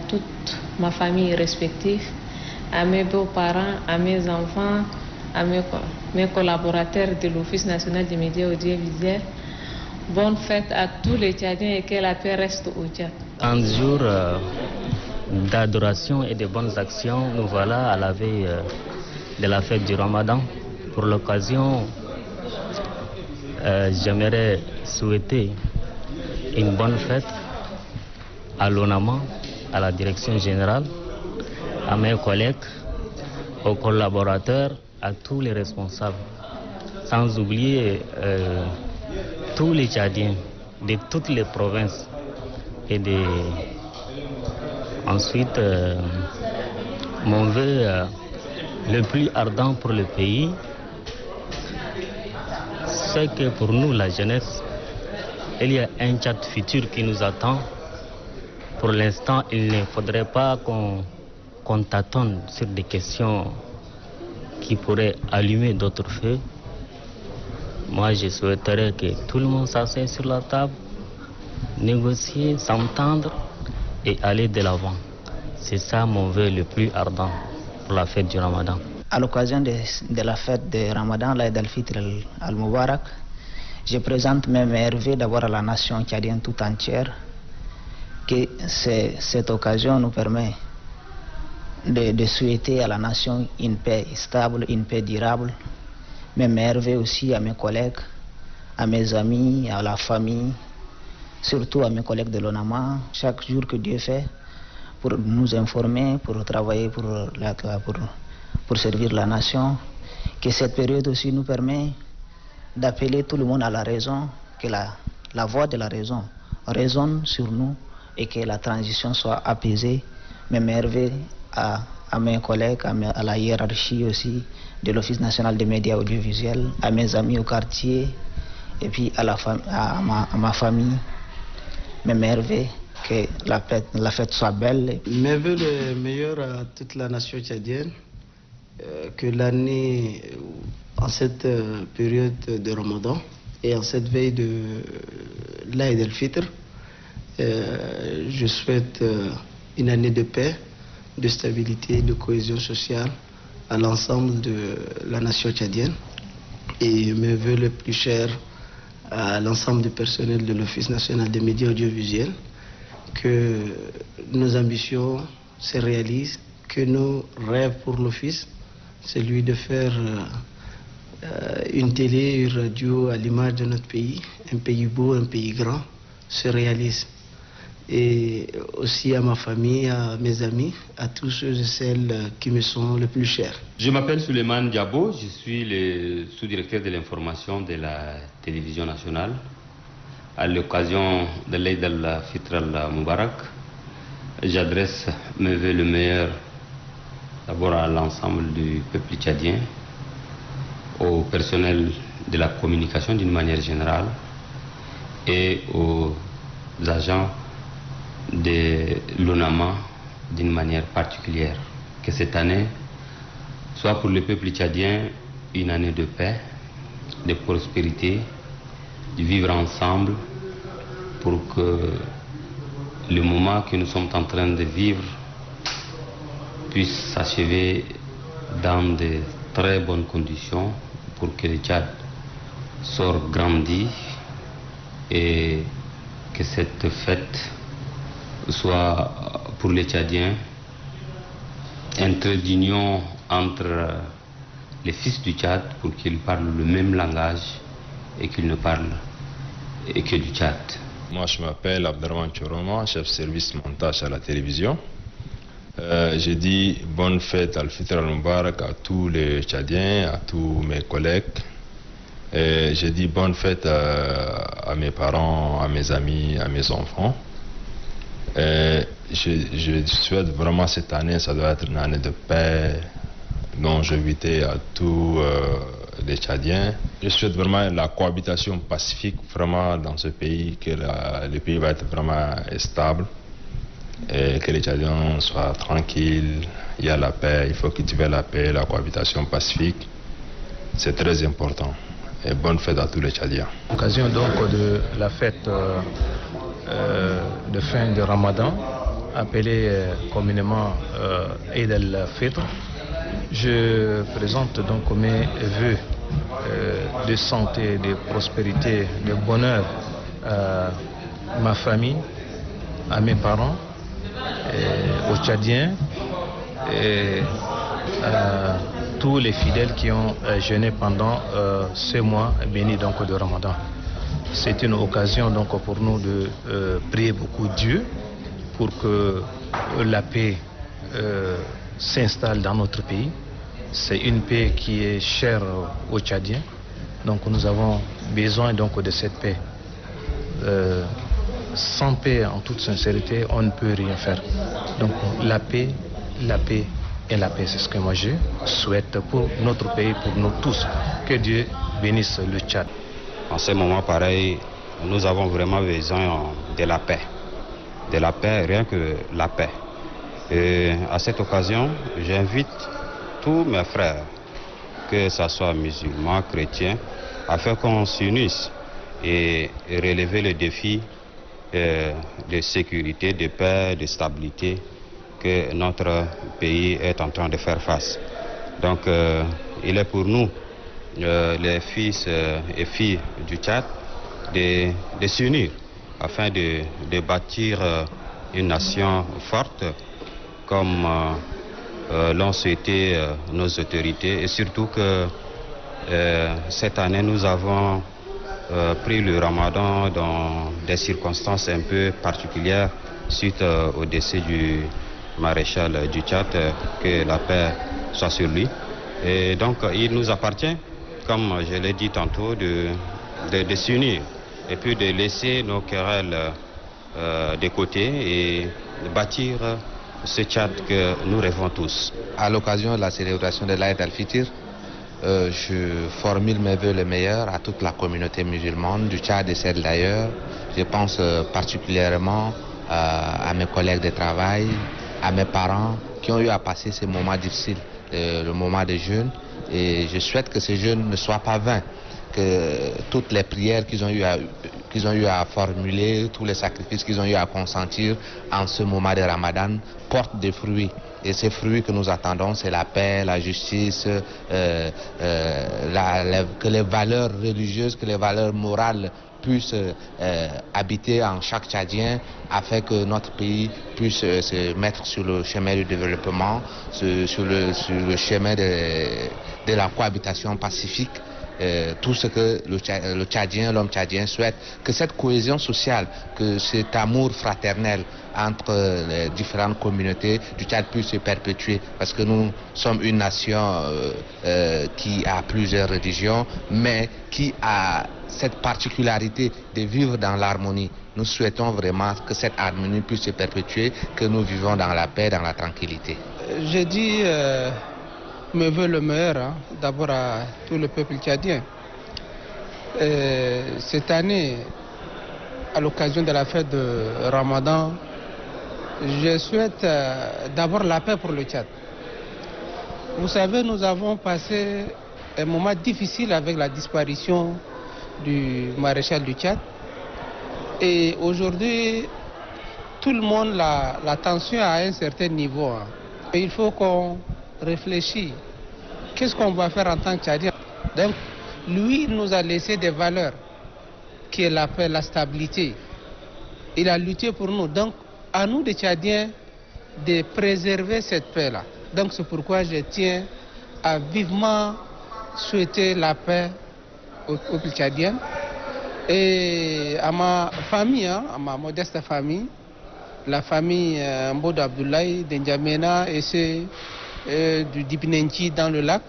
toute ma famille respective, à mes beaux-parents, à mes enfants, à mes collaborateurs de l'Office national des médias audiovisuels. Bonne fête à tous les Tchadiens et que la paix reste au Tchad. Un jour d'adoration et de bonnes actions, nous voilà à la veille de la fête du Ramadan. Pour l'occasion, j'aimerais souhaiter une bonne fête à l'ONAMA, à la direction générale, à mes collègues, aux collaborateurs, à tous les responsables, sans oublier tous les Tchadiens de toutes les provinces. Et ensuite, mon vœu le plus ardent pour le pays, c'est que pour nous, la jeunesse, il y a un Tchad futur qui nous attend. Pour l'instant, il ne faudrait pas qu'on tâtonne sur des questions qui pourraient allumer d'autres feux. Moi, je souhaiterais que tout le monde s'assied sur la table, négocier, s'entendre et aller de l'avant. C'est ça mon vœu le plus ardent pour la fête du Ramadan. À l'occasion de la fête de Ramadan, l'Aïd al-Fitr al-Mubarak, je présente mes meilleurs vœux d'abord à la nation tchadienne tout entière, que cette occasion nous permet de souhaiter à la nation une paix stable, une paix durable. Mes meilleurs vœux aussi à mes collègues, à mes amis, à la famille, surtout à mes collègues de l'ONAMA, chaque jour que Dieu fait, pour nous informer, pour travailler pour servir la nation. Que cette période aussi nous permet d'appeler tout le monde à la raison, que la voix de la raison résonne sur nous et que la transition soit apaisée. Mes meilleurs vœux à mes collègues, à la hiérarchie aussi de l'Office national des médias audiovisuels, à mes amis au quartier et puis à ma famille. Mes meilleurs vœux, que la fête soit belle. Mes vœux les meilleurs à toute la nation tchadienne, que l'année, en cette période de Ramadan et en cette veille de l'Aïd al-Fitr, je souhaite une année de paix, de stabilité, de cohésion sociale à l'ensemble de la nation tchadienne. Et mes vœux les plus chers à l'ensemble du personnel de l'Office national des médias audiovisuels, que nos ambitions se réalisent, que nos rêves pour l'Office, celui de faire une télé, une radio à l'image de notre pays, un pays beau, un pays grand, se réalisent. Et aussi à ma famille, à mes amis, à tous ceux et celles qui me sont les plus chers. Je m'appelle Souleymane Diabo, je suis le sous-directeur de l'information de la télévision nationale. À l'occasion de l'Aïd al-Fitr al-Mubarak, j'adresse mes vœux le meilleur d'abord à l'ensemble du peuple tchadien, au personnel de la communication d'une manière générale et aux agents de l'ONAMA d'une manière particulière. Que cette année soit pour le peuple tchadien une année de paix, de prospérité, de vivre ensemble pour que le moment que nous sommes en train de vivre puisse s'achever dans de très bonnes conditions pour que le Tchad sorte grandi et que cette fête soit pour les Tchadiens un trait d'union entre les fils du Tchad pour qu'ils parlent le même langage et qu'ils ne parlent que du Tchad. Moi je m'appelle Abderrahmane Choroma, chef service montage à la télévision. J'ai dit bonne fête al-Fitr al-Mubarak à tous les Tchadiens, à tous mes collègues. J'ai dit bonne fête à mes parents, à mes amis, à mes enfants. Je souhaite vraiment cette année, ça doit être une année de paix, longévité à tous les Tchadiens. Je souhaite vraiment la cohabitation pacifique vraiment dans ce pays, que le pays va être vraiment stable et que les Tchadiens soient tranquilles. Il y a la paix, il faut cultiver la paix, la cohabitation pacifique. C'est très important. Et bonne fête à tous les Tchadiens. L'occasion donc de la fête de fin de Ramadan, appelé communément Eid al-Fitr. Je présente donc mes vœux de santé, de prospérité, de bonheur à ma famille, à mes parents, aux Tchadiens et à tous les fidèles qui ont jeûné pendant ce mois béni donc de Ramadan. C'est une occasion donc pour nous de prier beaucoup Dieu pour que la paix s'installe dans notre pays. C'est une paix qui est chère aux Tchadiens, donc nous avons besoin donc de cette paix. Sans paix, en toute sincérité, on ne peut rien faire. Donc la paix et la paix, c'est ce que moi je souhaite pour notre pays, pour nous tous. Que Dieu bénisse le Tchad. En ce moment pareil, nous avons vraiment besoin de la paix. De la paix, rien que la paix. Et à cette occasion, j'invite tous mes frères, que ce soit musulmans, chrétiens, afin qu'on s'unisse et relever le défi de sécurité, de paix, de stabilité que notre pays est en train de faire face. Donc il est pour nous, les fils et filles du Tchad, de s'unir afin de bâtir une nation forte comme l'ont souhaité nos autorités, et surtout que cette année nous avons pris le Ramadan dans des circonstances un peu particulières suite au décès du maréchal du Tchad, que la paix soit sur lui. Et donc il nous appartient, comme je l'ai dit tantôt, de s'unir et puis de laisser nos querelles de côté et de bâtir ce Tchad que nous rêvons tous. À l'occasion de la célébration de l'Aïd al-Fitr, je formule mes vœux les meilleurs à toute la communauté musulmane du Tchad et celle d'ailleurs. Je pense particulièrement à mes collègues de travail, à mes parents qui ont eu à passer ces moments difficiles, le moment de jeûne. Et je souhaite que ce jeûne ne soit pas vain, que toutes les prières qu'ils ont eu à formuler, tous les sacrifices qu'ils ont eu à consentir en ce moment de Ramadan portent des fruits. Et ces fruits que nous attendons, c'est la paix, la justice, que les valeurs religieuses, que les valeurs morales puissent habiter en chaque Tchadien afin que notre pays puisse se mettre sur le chemin du développement, sur le chemin de la cohabitation pacifique. Tout ce que le Tchadien, l'homme tchadien souhaite, que cette cohésion sociale, que cet amour fraternel entre les différentes communautés du Tchad puisse se perpétuer, parce que nous sommes une nation qui a plusieurs religions, mais qui a cette particularité de vivre dans l'harmonie. Nous souhaitons vraiment que cette harmonie puisse se perpétuer, que nous vivons dans la paix, dans la tranquillité. J'ai dit me veut le meilleur, d'abord à tout le peuple tchadien. Cette année, à l'occasion de la fête de Ramadan, je souhaite d'abord la paix pour le Tchad. Vous savez, nous avons passé un moment difficile avec la disparition du maréchal du Tchad. Et aujourd'hui, tout le monde, la tension à un certain niveau. Et il faut qu'on réfléchisse. Qu'est-ce qu'on va faire en tant que Tchadien? Donc, lui, il nous a laissé des valeurs, qui est la paix, la stabilité. Il a lutté pour nous. Donc, à nous, les Tchadiens, de préserver cette paix-là. Donc, c'est pourquoi je tiens à vivement souhaiter la paix au peuple tchadien et à ma famille, à ma modeste famille, la famille Mbod Abdoulaye, d'Ndiamena et ceux du Dipinenchi dans le lac,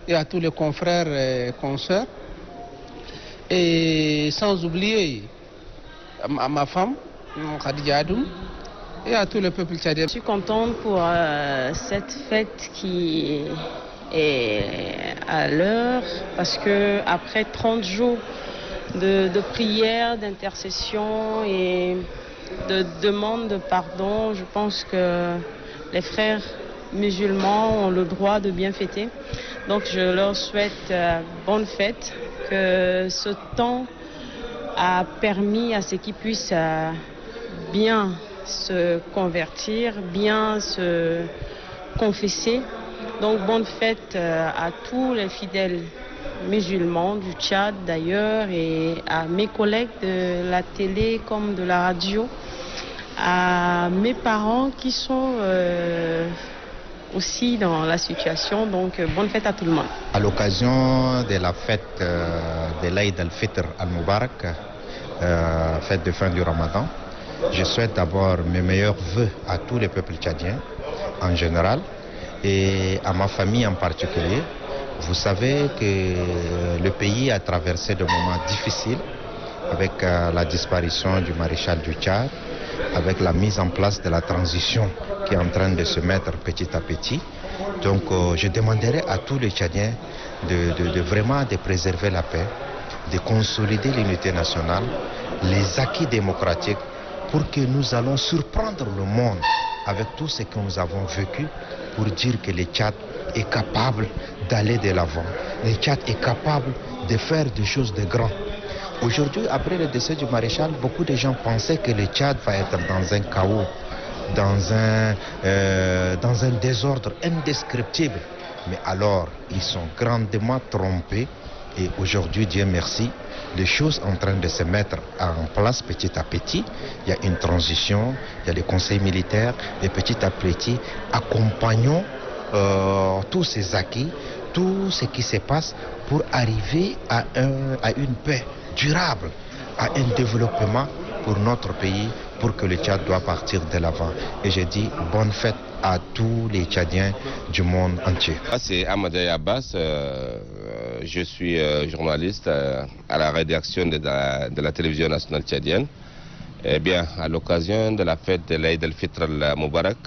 et à tous les confrères et consoeurs. Et sans oublier à ma femme, Khadija Adoum, et à tout le peuple tchadien. Je suis contente pour cette fête qui est à l'heure, parce que après 30 jours de prière, d'intercession et de demande de pardon, je pense que les frères musulmans ont le droit de bien fêter. Donc je leur souhaite bonne fête, que ce temps a permis à ce qu'ils puissent bien se convertir, bien se confesser. Donc bonne fête à tous les fidèles musulmans du Tchad d'ailleurs et à mes collègues de la télé comme de la radio, à mes parents qui sont aussi dans la situation. Donc bonne fête à tout le monde. À l'occasion de la fête de l'Aïd al-Fitr al-Mubarak, fête de fin du Ramadan, je souhaite d'abord mes meilleurs vœux à tous les peuples tchadiens en général et à ma famille en particulier. Vous savez que le pays a traversé de moments difficiles avec la disparition du maréchal du Tchad, avec la mise en place de la transition qui est en train de se mettre petit à petit. Donc je demanderai à tous les Tchadiens de vraiment de préserver la paix, de consolider l'unité nationale, les acquis démocratiques pour que nous allons surprendre le monde avec tout ce que nous avons vécu pour dire que le Tchad est capable d'aller de l'avant. Le Tchad est capable de faire des choses de grands. Aujourd'hui, après le décès du maréchal, beaucoup de gens pensaient que le Tchad va être dans un chaos, dans un désordre indescriptible. Mais alors, ils sont grandement trompés. Et aujourd'hui, Dieu merci, les choses sont en train de se mettre en place petit à petit. Il y a une transition, il y a les conseils militaires, et petit à petit, accompagnons tous ces acquis, tout ce qui se passe pour arriver à une paix durable, à un développement pour notre pays, pour que le Tchad doit partir de l'avant. Et je dis bonne fête à tous les Tchadiens du monde entier. C'est Amadou Abbas, je suis journaliste à la rédaction de la télévision nationale tchadienne. Eh bien, à l'occasion de la fête de l'Aïd al-Fitr al-Mubarak,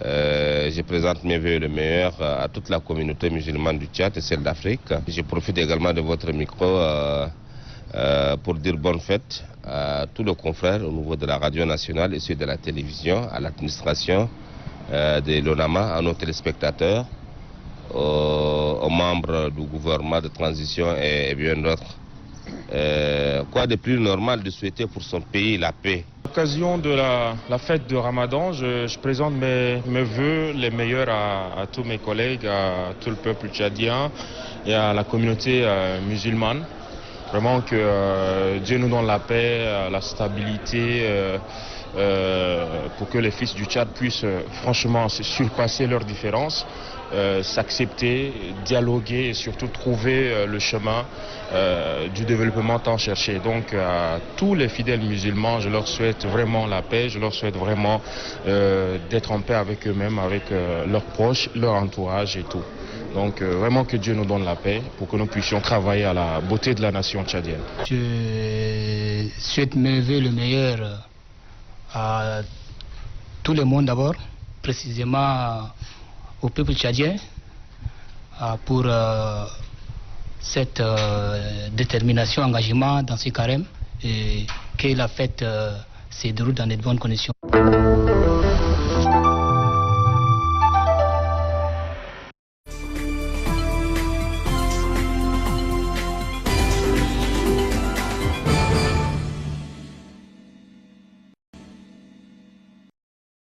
je présente mes vœux le meilleur à toute la communauté musulmane du Tchad et celle d'Afrique. Je profite également de votre micro pour dire bonne fête à tous les confrères au niveau de la radio nationale et ceux de la télévision, à l'administration de l'ONAMA, à nos téléspectateurs, aux membres du gouvernement de transition et bien d'autres. Quoi de plus normal de souhaiter pour son pays la paix? À l'occasion de la fête de Ramadan, je présente mes vœux les meilleurs à tous mes collègues, à tout le peuple tchadien et à la communauté musulmane. Vraiment que Dieu nous donne la paix, la stabilité, pour que les fils du Tchad puissent franchement surpasser leurs différences, s'accepter, dialoguer et surtout trouver le chemin du développement tant cherché. Donc à tous les fidèles musulmans, je leur souhaite vraiment la paix, je leur souhaite vraiment d'être en paix avec eux-mêmes, avec leurs proches, leur entourage et tout. Donc vraiment que Dieu nous donne la paix pour que nous puissions travailler à la beauté de la nation tchadienne. Je souhaite mes vœux le meilleur à tout le monde d'abord, précisément au peuple tchadien, pour cette détermination, engagement dans ce carême et que la fête se déroule dans de bonnes conditions.